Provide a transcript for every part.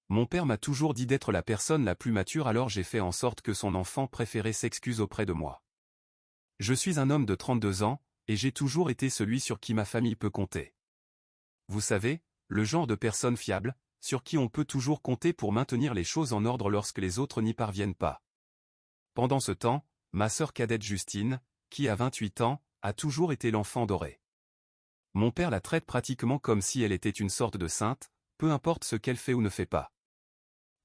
Mon père m'a toujours dit d'être la personne la plus mature, alors j'ai fait en sorte que son enfant préféré s'excuse auprès de moi. Je suis un homme de 32 ans, et j'ai toujours été celui sur qui ma famille peut compter. Vous savez, le genre de personne fiable, sur qui on peut toujours compter pour maintenir les choses en ordre lorsque les autres n'y parviennent pas. Pendant ce temps, ma sœur cadette Justine, qui a 28 ans, a toujours été l'enfant doré. Mon père la traite pratiquement comme si elle était une sorte de sainte, peu importe ce qu'elle fait ou ne fait pas.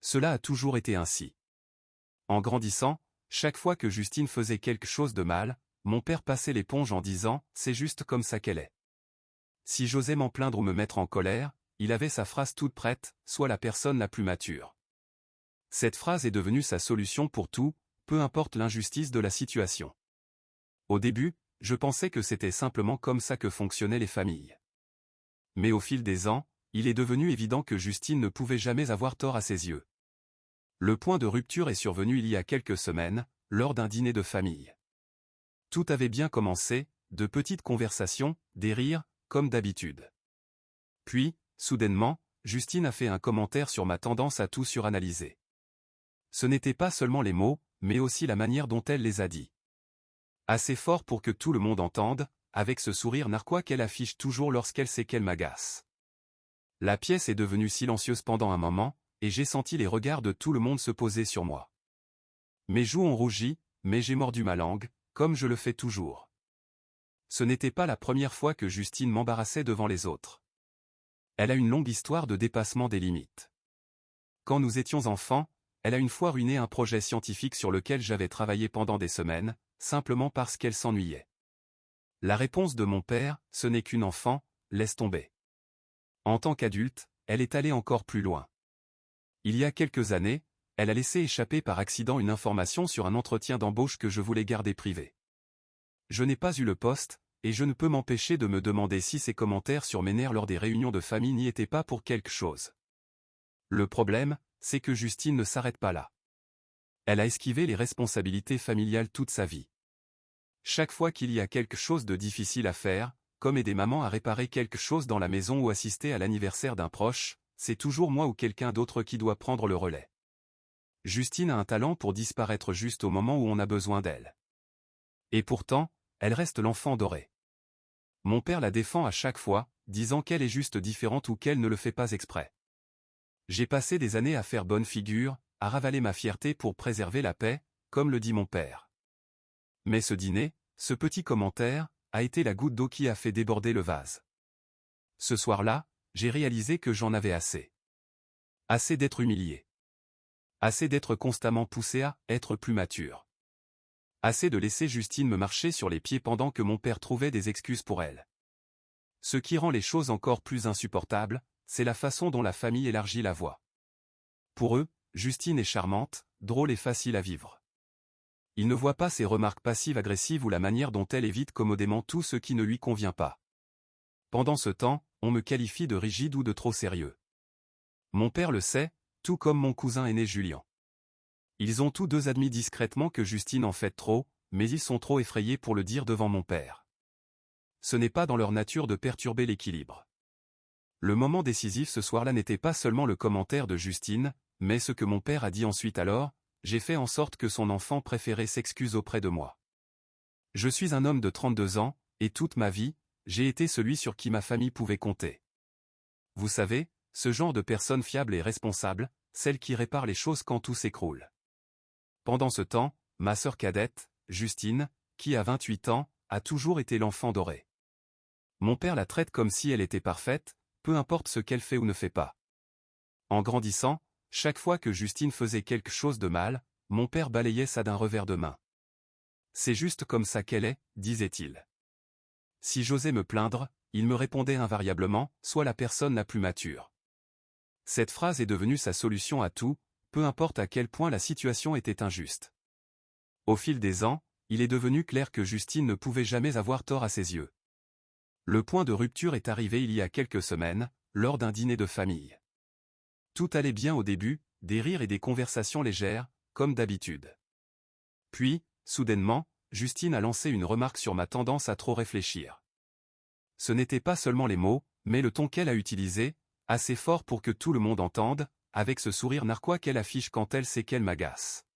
Cela a toujours été ainsi. En grandissant, chaque fois que Justine faisait quelque chose de mal, mon père passait l'éponge en disant « c'est juste comme ça qu'elle est ». Si j'osais m'en plaindre ou me mettre en colère, il avait sa phrase toute prête, sois la personne la plus mature. Cette phrase est devenue sa solution pour tout, peu importe l'injustice de la situation. Au début, je pensais que c'était simplement comme ça que fonctionnaient les familles. Mais au fil des ans, il est devenu évident que Justine ne pouvait jamais avoir tort à ses yeux. Le point de rupture est survenu il y a quelques semaines, lors d'un dîner de famille. Tout avait bien commencé, de petites conversations, des rires, comme d'habitude. Puis, soudainement, Justine a fait un commentaire sur ma tendance à tout suranalyser. Ce n'était pas seulement les mots, mais aussi la manière dont elle les a dit. Assez fort pour que tout le monde entende, avec ce sourire narquois qu'elle affiche toujours lorsqu'elle sait qu'elle m'agace. La pièce est devenue silencieuse pendant un moment, et j'ai senti les regards de tout le monde se poser sur moi. Mes joues ont rougi, mais j'ai mordu ma langue, comme je le fais toujours. Ce n'était pas la première fois que Justine m'embarrassait devant les autres. Elle a une longue histoire de dépassement des limites. Quand nous étions enfants, elle a une fois ruiné un projet scientifique sur lequel j'avais travaillé pendant des semaines, simplement parce qu'elle s'ennuyait. La réponse de mon père, ce n'est qu'une enfant, laisse tomber. En tant qu'adulte, elle est allée encore plus loin. Il y a quelques années, elle a laissé échapper par accident une information sur un entretien d'embauche que je voulais garder privé. Je n'ai pas eu le poste, et je ne peux m'empêcher de me demander si ses commentaires sur mes nerfs lors des réunions de famille n'y étaient pas pour quelque chose. Le problème, c'est que Justine ne s'arrête pas là. Elle a esquivé les responsabilités familiales toute sa vie. Chaque fois qu'il y a quelque chose de difficile à faire, comme aider maman à réparer quelque chose dans la maison ou assister à l'anniversaire d'un proche, c'est toujours moi ou quelqu'un d'autre qui doit prendre le relais. Justine a un talent pour disparaître juste au moment où on a besoin d'elle. Et pourtant, elle reste l'enfant doré. Mon père la défend à chaque fois, disant qu'elle est juste différente ou qu'elle ne le fait pas exprès. J'ai passé des années à faire bonne figure, à ravaler ma fierté pour préserver la paix, comme le dit mon père. Mais ce dîner, ce petit commentaire, a été la goutte d'eau qui a fait déborder le vase. Ce soir-là, j'ai réalisé que j'en avais assez. Assez d'être humilié. Assez d'être constamment poussé à être plus mature. Assez de laisser Justine me marcher sur les pieds pendant que mon père trouvait des excuses pour elle. Ce qui rend les choses encore plus insupportables, c'est la façon dont la famille élargit la voix. Pour eux, Justine est charmante, drôle et facile à vivre. Ils ne voient pas ses remarques passives-agressives ou la manière dont elle évite commodément tout ce qui ne lui convient pas. Pendant ce temps, on me qualifie de rigide ou de trop sérieux. Mon père le sait, tout comme mon cousin aîné Julien. Ils ont tous deux admis discrètement que Justine en fait trop, mais ils sont trop effrayés pour le dire devant mon père. Ce n'est pas dans leur nature de perturber l'équilibre. Le moment décisif ce soir-là n'était pas seulement le commentaire de Justine, mais ce que mon père a dit ensuite alors, j'ai fait en sorte que son enfant préféré s'excuse auprès de moi. Je suis un homme de 32 ans, et toute ma vie, j'ai été celui sur qui ma famille pouvait compter. Vous savez, ce genre de personne fiable et responsable, celle qui répare les choses quand tout s'écroule. Pendant ce temps, ma sœur cadette, Justine, qui a 28 ans, a toujours été l'enfant doré. Mon père la traite comme si elle était parfaite, peu importe ce qu'elle fait ou ne fait pas. En grandissant, chaque fois que Justine faisait quelque chose de mal, mon père balayait ça d'un revers de main. C'est juste comme ça qu'elle est, disait-il. Si j'osais me plaindre, il me répondait invariablement, sois la personne la plus mature. Cette phrase est devenue sa solution à tout, peu importe à quel point la situation était injuste. Au fil des ans, il est devenu clair que Justine ne pouvait jamais avoir tort à ses yeux. Le point de rupture est arrivé il y a quelques semaines, lors d'un dîner de famille. Tout allait bien au début, des rires et des conversations légères, comme d'habitude. Puis, soudainement, Justine a lancé une remarque sur ma tendance à trop réfléchir. Ce n'était pas seulement les mots, mais le ton qu'elle a utilisé, assez fort pour que tout le monde entende, avec ce sourire narquois qu'elle affiche quand elle sait qu'elle m'agace.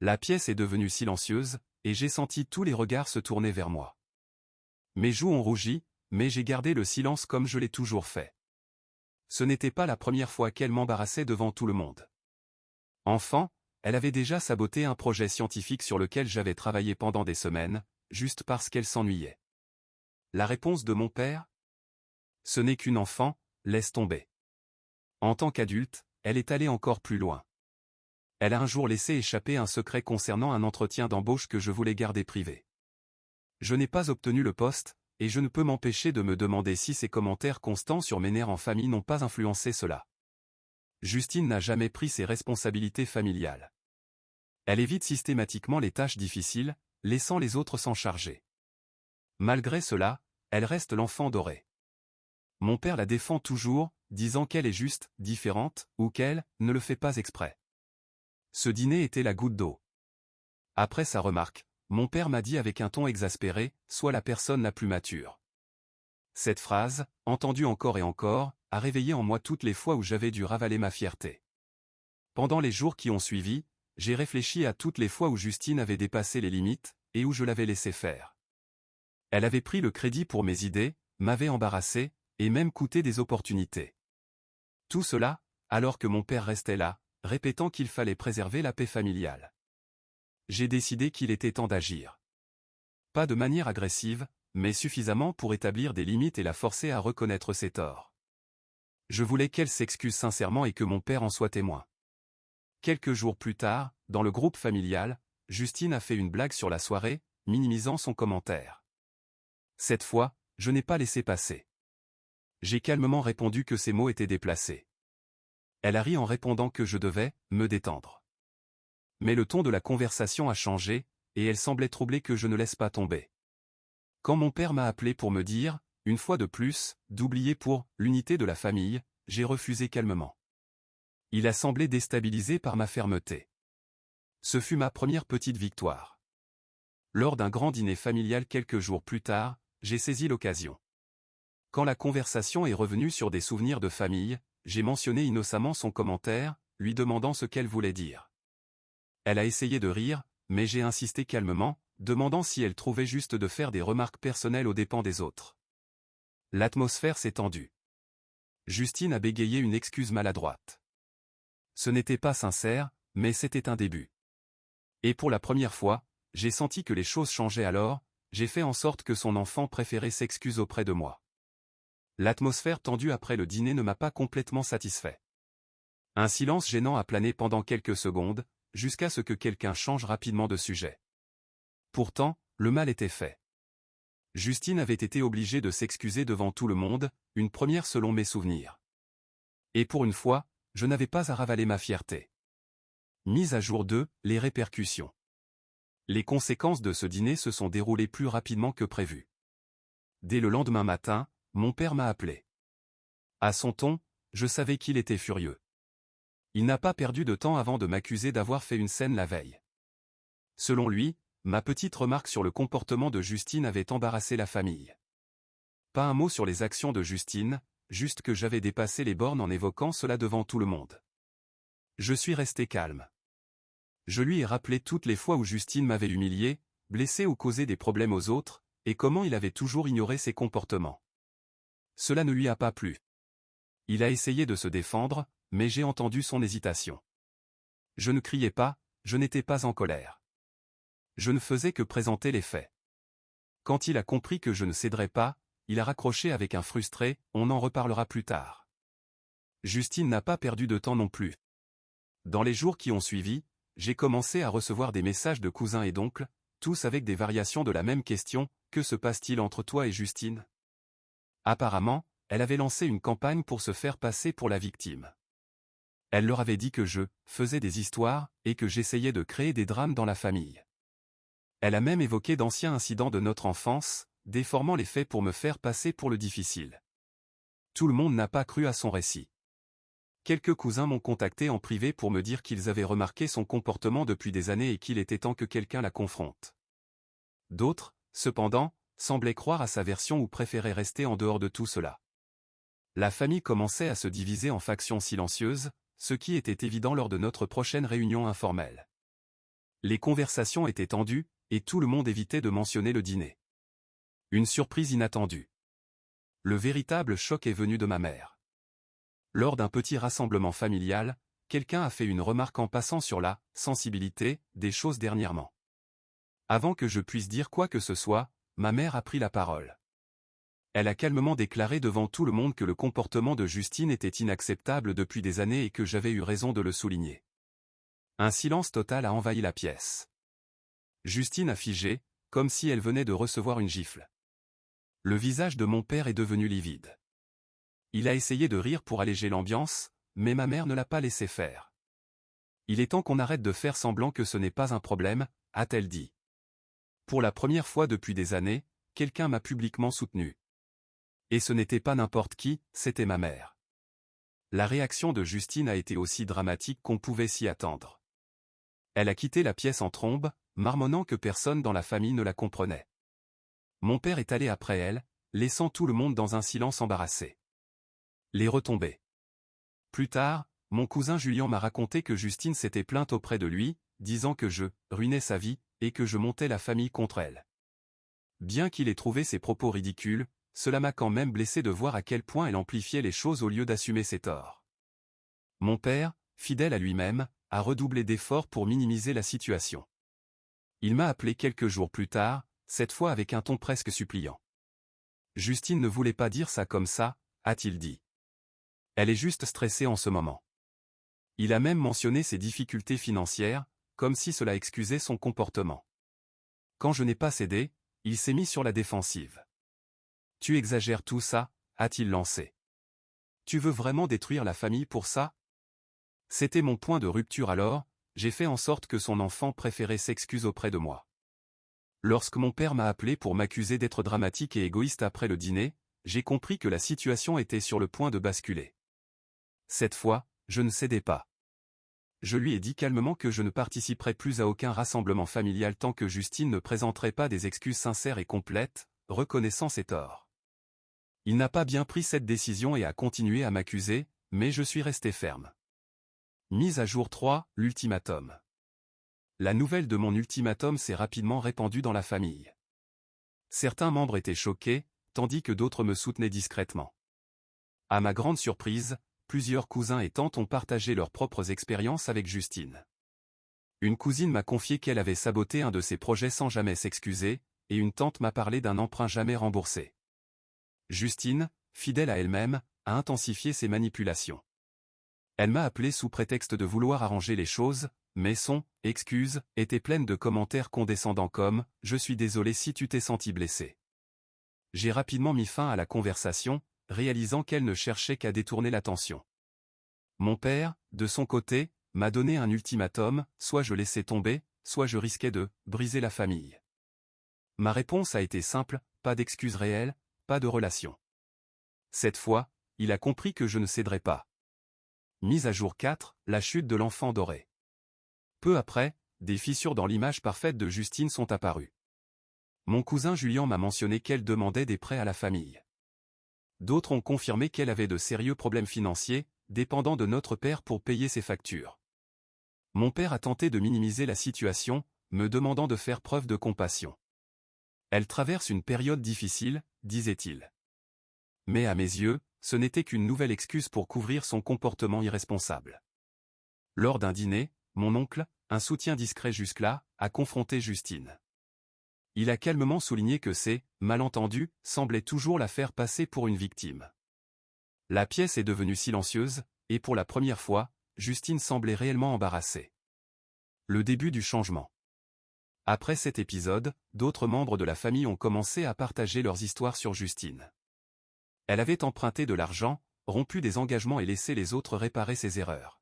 La pièce est devenue silencieuse, et j'ai senti tous les regards se tourner vers moi. Mes joues ont rougi, mais j'ai gardé le silence comme je l'ai toujours fait. Ce n'était pas la première fois qu'elle m'embarrassait devant tout le monde. Enfant, elle avait déjà saboté un projet scientifique sur lequel j'avais travaillé pendant des semaines, juste parce qu'elle s'ennuyait. La réponse de mon père ? Ce n'est qu'une enfant, laisse tomber. En tant qu'adulte, elle est allée encore plus loin. Elle a un jour laissé échapper un secret concernant un entretien d'embauche que je voulais garder privé. Je n'ai pas obtenu le poste, et je ne peux m'empêcher de me demander si ces commentaires constants sur mes nerfs en famille n'ont pas influencé cela. Justine n'a jamais pris ses responsabilités familiales. Elle évite systématiquement les tâches difficiles, laissant les autres s'en charger. Malgré cela, elle reste l'enfant doré. Mon père la défend toujours, disant qu'elle est juste, différente, ou qu'elle ne le fait pas exprès. Ce dîner était la goutte d'eau. Après sa remarque, mon père m'a dit avec un ton exaspéré, « Sois la personne la plus mature ». Cette phrase, entendue encore et encore, a réveillé en moi toutes les fois où j'avais dû ravaler ma fierté. Pendant les jours qui ont suivi, j'ai réfléchi à toutes les fois où Justine avait dépassé les limites, et où je l'avais laissé faire. Elle avait pris le crédit pour mes idées, m'avait embarrassé, et même coûté des opportunités. Tout cela, alors que mon père restait là, répétant qu'il fallait préserver la paix familiale. J'ai décidé qu'il était temps d'agir. Pas de manière agressive, mais suffisamment pour établir des limites et la forcer à reconnaître ses torts. Je voulais qu'elle s'excuse sincèrement et que mon père en soit témoin. Quelques jours plus tard, dans le groupe familial, Justine a fait une blague sur la soirée, minimisant son commentaire. Cette fois, je n'ai pas laissé passer. J'ai calmement répondu que ces mots étaient déplacés. Elle a ri en répondant que je devais me détendre. Mais le ton de la conversation a changé, et elle semblait troublée que je ne laisse pas tomber. Quand mon père m'a appelé pour me dire, une fois de plus, d'oublier pour l'unité de la famille, j'ai refusé calmement. Il a semblé déstabilisé par ma fermeté. Ce fut ma première petite victoire. Lors d'un grand dîner familial quelques jours plus tard, j'ai saisi l'occasion. Quand la conversation est revenue sur des souvenirs de famille, j'ai mentionné innocemment son commentaire, lui demandant ce qu'elle voulait dire. Elle a essayé de rire, mais j'ai insisté calmement, demandant si elle trouvait juste de faire des remarques personnelles aux dépens des autres. L'atmosphère s'est tendue. Justine a bégayé une excuse maladroite. Ce n'était pas sincère, mais c'était un début. Et pour la première fois, j'ai senti que les choses changeaient alors, j'ai fait en sorte que son enfant préféré s'excuse auprès de moi. L'atmosphère tendue après le dîner ne m'a pas complètement satisfait. Un silence gênant a plané pendant quelques secondes, jusqu'à ce que quelqu'un change rapidement de sujet. Pourtant, le mal était fait. Justine avait été obligée de s'excuser devant tout le monde, une première selon mes souvenirs. Et pour une fois, je n'avais pas à ravaler ma fierté. Mise à jour 2, les répercussions. Les conséquences de ce dîner se sont déroulées plus rapidement que prévu. Dès le lendemain matin, mon père m'a appelé. À son ton, je savais qu'il était furieux. Il n'a pas perdu de temps avant de m'accuser d'avoir fait une scène la veille. Selon lui, ma petite remarque sur le comportement de Justine avait embarrassé la famille. Pas un mot sur les actions de Justine, juste que j'avais dépassé les bornes en évoquant cela devant tout le monde. Je suis resté calme. Je lui ai rappelé toutes les fois où Justine m'avait humilié, blessé ou causé des problèmes aux autres, et comment il avait toujours ignoré ses comportements. Cela ne lui a pas plu. Il a essayé de se défendre, mais j'ai entendu son hésitation. Je ne criais pas, je n'étais pas en colère. Je ne faisais que présenter les faits. Quand il a compris que je ne céderais pas, il a raccroché avec un frustré, on en reparlera plus tard. Justine n'a pas perdu de temps non plus. Dans les jours qui ont suivi, j'ai commencé à recevoir des messages de cousins et d'oncles, tous avec des variations de la même question, que se passe-t-il entre toi et Justine ? Apparemment, elle avait lancé une campagne pour se faire passer pour la victime. Elle leur avait dit que je faisais des histoires, et que j'essayais de créer des drames dans la famille. Elle a même évoqué d'anciens incidents de notre enfance, déformant les faits pour me faire passer pour le difficile. Tout le monde n'a pas cru à son récit. Quelques cousins m'ont contacté en privé pour me dire qu'ils avaient remarqué son comportement depuis des années et qu'il était temps que quelqu'un la confronte. D'autres, cependant, semblaient croire à sa version ou préféraient rester en dehors de tout cela. La famille commençait à se diviser en factions silencieuses, ce qui était évident lors de notre prochaine réunion informelle. Les conversations étaient tendues, et tout le monde évitait de mentionner le dîner. Une surprise inattendue. Le véritable choc est venu de ma mère. Lors d'un petit rassemblement familial, quelqu'un a fait une remarque en passant sur la sensibilité des choses dernièrement. Avant que je puisse dire quoi que ce soit, ma mère a pris la parole. Elle a calmement déclaré devant tout le monde que le comportement de Justine était inacceptable depuis des années et que j'avais eu raison de le souligner. Un silence total a envahi la pièce. Justine a figé, comme si elle venait de recevoir une gifle. Le visage de mon père est devenu livide. Il a essayé de rire pour alléger l'ambiance, mais ma mère ne l'a pas laissé faire. Il est temps qu'on arrête de faire semblant que ce n'est pas un problème, a-t-elle dit. Pour la première fois depuis des années, quelqu'un m'a publiquement soutenu. Et ce n'était pas n'importe qui, c'était ma mère. La réaction de Justine a été aussi dramatique qu'on pouvait s'y attendre. Elle a quitté la pièce en trombe, marmonnant que personne dans la famille ne la comprenait. Mon père est allé après elle, laissant tout le monde dans un silence embarrassé. Les retombées. Plus tard, mon cousin Julien m'a raconté que Justine s'était plainte auprès de lui, disant que je ruinais sa vie, et que je montais la famille contre elle. Bien qu'il ait trouvé ses propos ridicules, cela m'a quand même blessé de voir à quel point elle amplifiait les choses au lieu d'assumer ses torts. Mon père, fidèle à lui-même, a redoublé d'efforts pour minimiser la situation. Il m'a appelé quelques jours plus tard, cette fois avec un ton presque suppliant. Justine ne voulait pas dire ça comme ça, a-t-il dit. Elle est juste stressée en ce moment. Il a même mentionné ses difficultés financières, comme si cela excusait son comportement. Quand je n'ai pas cédé, il s'est mis sur la défensive. Tu exagères tout ça, a-t-il lancé. Tu veux vraiment détruire la famille pour ça? C'était mon point de rupture alors, j'ai fait en sorte que son enfant préféré s'excuse auprès de moi. Lorsque mon père m'a appelé pour m'accuser d'être dramatique et égoïste après le dîner, j'ai compris que la situation était sur le point de basculer. Cette fois, je ne cédais pas. Je lui ai dit calmement que je ne participerais plus à aucun rassemblement familial tant que Justine ne présenterait pas des excuses sincères et complètes, reconnaissant ses torts. Il n'a pas bien pris cette décision et a continué à m'accuser, mais je suis resté ferme. Mise à jour 3, l'ultimatum. La nouvelle de mon ultimatum s'est rapidement répandue dans la famille. Certains membres étaient choqués, tandis que d'autres me soutenaient discrètement. À ma grande surprise, plusieurs cousins et tantes ont partagé leurs propres expériences avec Justine. Une cousine m'a confié qu'elle avait saboté un de ses projets sans jamais s'excuser, et une tante m'a parlé d'un emprunt jamais remboursé. Justine, fidèle à elle-même, a intensifié ses manipulations. Elle m'a appelé sous prétexte de vouloir arranger les choses, mais son « excuse » était pleine de commentaires condescendants comme « je suis désolé si tu t'es senti blessé ». J'ai rapidement mis fin à la conversation, réalisant qu'elle ne cherchait qu'à détourner l'attention. Mon père, de son côté, m'a donné un ultimatum, soit je laissais tomber, soit je risquais de briser la famille. Ma réponse a été simple, pas d'excuses réelles, pas de relation. Cette fois, il a compris que je ne céderais pas. Mise à jour 4, la chute de l'enfant doré. Peu après, des fissures dans l'image parfaite de Justine sont apparues. Mon cousin Julien m'a mentionné qu'elle demandait des prêts à la famille. D'autres ont confirmé qu'elle avait de sérieux problèmes financiers, dépendant de notre père pour payer ses factures. Mon père a tenté de minimiser la situation, me demandant de faire preuve de compassion. Elle traverse une période difficile, disait-il. Mais à mes yeux, ce n'était qu'une nouvelle excuse pour couvrir son comportement irresponsable. Lors d'un dîner, mon oncle, un soutien discret jusque-là, a confronté Justine. Il a calmement souligné que ces malentendus semblaient toujours la faire passer pour une victime. La pièce est devenue silencieuse, et pour la première fois, Justine semblait réellement embarrassée. Le début du changement. Après cet épisode, d'autres membres de la famille ont commencé à partager leurs histoires sur Justine. Elle avait emprunté de l'argent, rompu des engagements et laissé les autres réparer ses erreurs.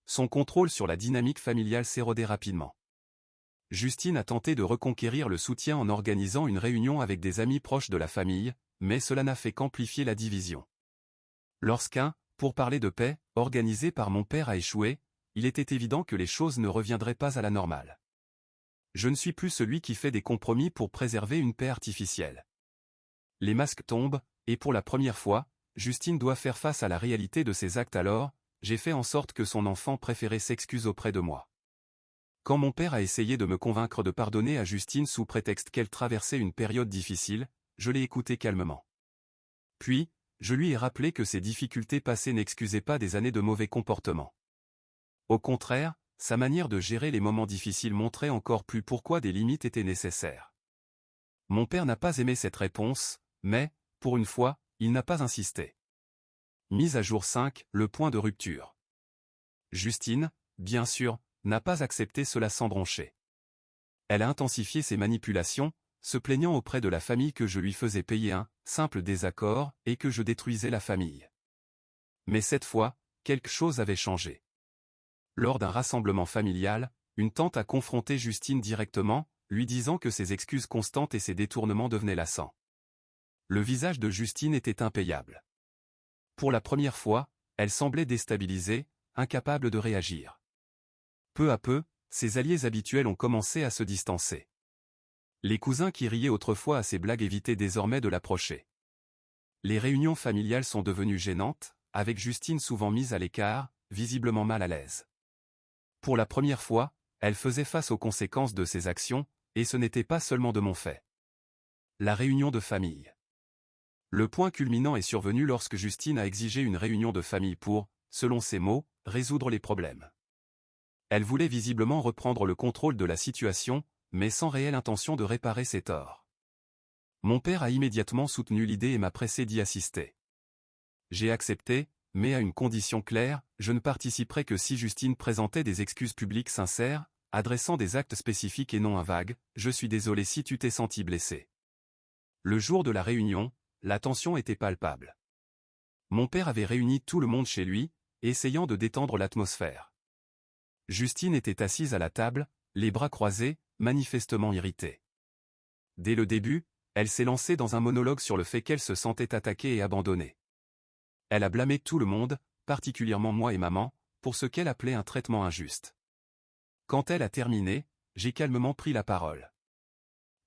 Son contrôle sur la dynamique familiale s'érodait rapidement. Justine a tenté de reconquérir le soutien en organisant une réunion avec des amis proches de la famille, mais cela n'a fait qu'amplifier la division. Lorsqu'un « pour parler de paix » organisé par mon père a échoué, il était évident que les choses ne reviendraient pas à la normale. Je ne suis plus celui qui fait des compromis pour préserver une paix artificielle. Les masques tombent, et pour la première fois, Justine doit faire face à la réalité de ses actes alors, j'ai fait en sorte que son enfant préféré s'excuse auprès de moi. Quand mon père a essayé de me convaincre de pardonner à Justine sous prétexte qu'elle traversait une période difficile, je l'ai écouté calmement. Puis, je lui ai rappelé que ses difficultés passées n'excusaient pas des années de mauvais comportement. Au contraire, sa manière de gérer les moments difficiles montrait encore plus pourquoi des limites étaient nécessaires. Mon père n'a pas aimé cette réponse, mais, pour une fois, il n'a pas insisté. Mise à jour 5, le point de rupture. Justine, bien sûr, n'a pas accepté cela sans broncher. Elle a intensifié ses manipulations, se plaignant auprès de la famille que je lui faisais payer un simple désaccord et que je détruisais la famille. Mais cette fois, quelque chose avait changé. Lors d'un rassemblement familial, une tante a confronté Justine directement, lui disant que ses excuses constantes et ses détournements devenaient lassants. Le visage de Justine était impayable. Pour la première fois, elle semblait déstabilisée, incapable de réagir. Peu à peu, ses alliés habituels ont commencé à se distancer. Les cousins qui riaient autrefois à ses blagues évitaient désormais de l'approcher. Les réunions familiales sont devenues gênantes, avec Justine souvent mise à l'écart, visiblement mal à l'aise. Pour la première fois, elle faisait face aux conséquences de ses actions, et ce n'était pas seulement de mon fait. La réunion de famille. Le point culminant est survenu lorsque Justine a exigé une réunion de famille pour, selon ses mots, résoudre les problèmes. Elle voulait visiblement reprendre le contrôle de la situation, mais sans réelle intention de réparer ses torts. Mon père a immédiatement soutenu l'idée et m'a pressé d'y assister. J'ai accepté, mais à une condition claire, je ne participerai que si Justine présentait des excuses publiques sincères, adressant des actes spécifiques et non un vague « je suis désolé si tu t'es senti blessé ». Le jour de la réunion, la tension était palpable. Mon père avait réuni tout le monde chez lui, essayant de détendre l'atmosphère. Justine était assise à la table, les bras croisés, manifestement irritée. Dès le début, elle s'est lancée dans un monologue sur le fait qu'elle se sentait attaquée et abandonnée. Elle a blâmé tout le monde, particulièrement moi et maman, pour ce qu'elle appelait un traitement injuste. Quand elle a terminé, j'ai calmement pris la parole.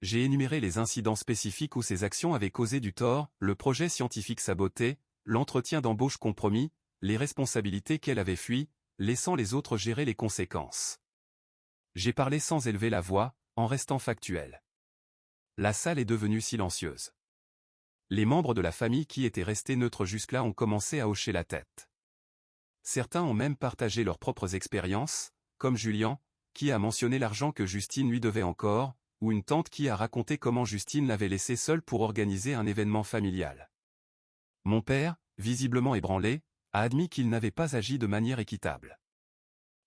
J'ai énuméré les incidents spécifiques où ses actions avaient causé du tort, le projet scientifique saboté, l'entretien d'embauche compromis, les responsabilités qu'elle avait fuies, laissant les autres gérer les conséquences. J'ai parlé sans élever la voix, en restant factuel. La salle est devenue silencieuse. Les membres de la famille qui étaient restés neutres jusque-là ont commencé à hocher la tête. Certains ont même partagé leurs propres expériences, comme Julien, qui a mentionné l'argent que Justine lui devait encore, ou une tante qui a raconté comment Justine l'avait laissée seule pour organiser un événement familial. Mon père, visiblement ébranlé, a admis qu'il n'avait pas agi de manière équitable.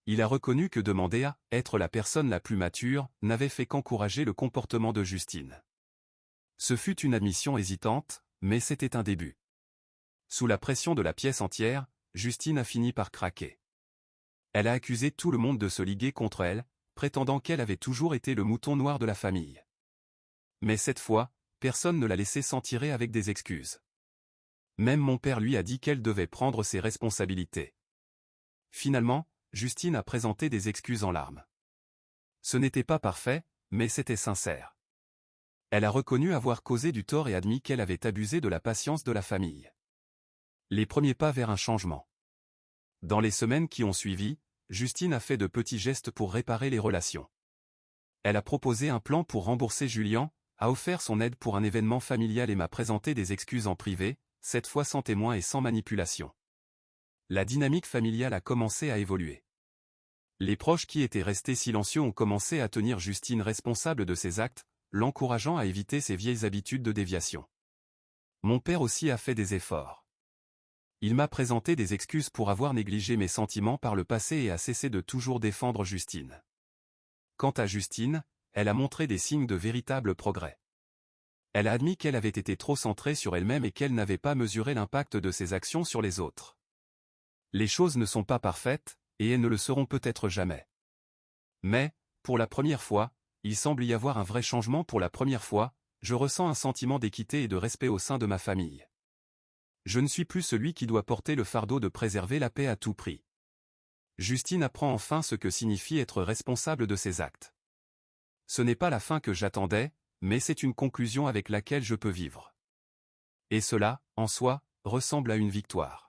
Il a reconnu que demander à être la personne la plus mature n'avait fait qu'encourager le comportement de Justine. Ce fut une admission hésitante, mais c'était un début. Sous la pression de la pièce entière, Justine a fini par craquer. Elle a accusé tout le monde de se liguer contre elle, prétendant qu'elle avait toujours été le mouton noir de la famille. Mais cette fois, personne ne l'a laissé s'en tirer avec des excuses. Même mon père lui a dit qu'elle devait prendre ses responsabilités. Finalement, Justine a présenté des excuses en larmes. Ce n'était pas parfait, mais c'était sincère. Elle a reconnu avoir causé du tort et admis qu'elle avait abusé de la patience de la famille. Les premiers pas vers un changement. Dans les semaines qui ont suivi, Justine a fait de petits gestes pour réparer les relations. Elle a proposé un plan pour rembourser Julien, a offert son aide pour un événement familial et m'a présenté des excuses en privé, cette fois sans témoin et sans manipulation. La dynamique familiale a commencé à évoluer. Les proches qui étaient restés silencieux ont commencé à tenir Justine responsable de ses actes, l'encourageant à éviter ses vieilles habitudes de déviation. Mon père aussi a fait des efforts. Il m'a présenté des excuses pour avoir négligé mes sentiments par le passé et a cessé de toujours défendre Justine. Quant à Justine, elle a montré des signes de véritable progrès. Elle a admis qu'elle avait été trop centrée sur elle-même et qu'elle n'avait pas mesuré l'impact de ses actions sur les autres. Les choses ne sont pas parfaites, et elles ne le seront peut-être jamais. Mais, pour la première fois, il semble y avoir un vrai changement. Pour la première fois, je ressens un sentiment d'équité et de respect au sein de ma famille. Je ne suis plus celui qui doit porter le fardeau de préserver la paix à tout prix. Justine apprend enfin ce que signifie être responsable de ses actes. Ce n'est pas la fin que j'attendais, mais c'est une conclusion avec laquelle je peux vivre. Et cela, en soi, ressemble à une victoire.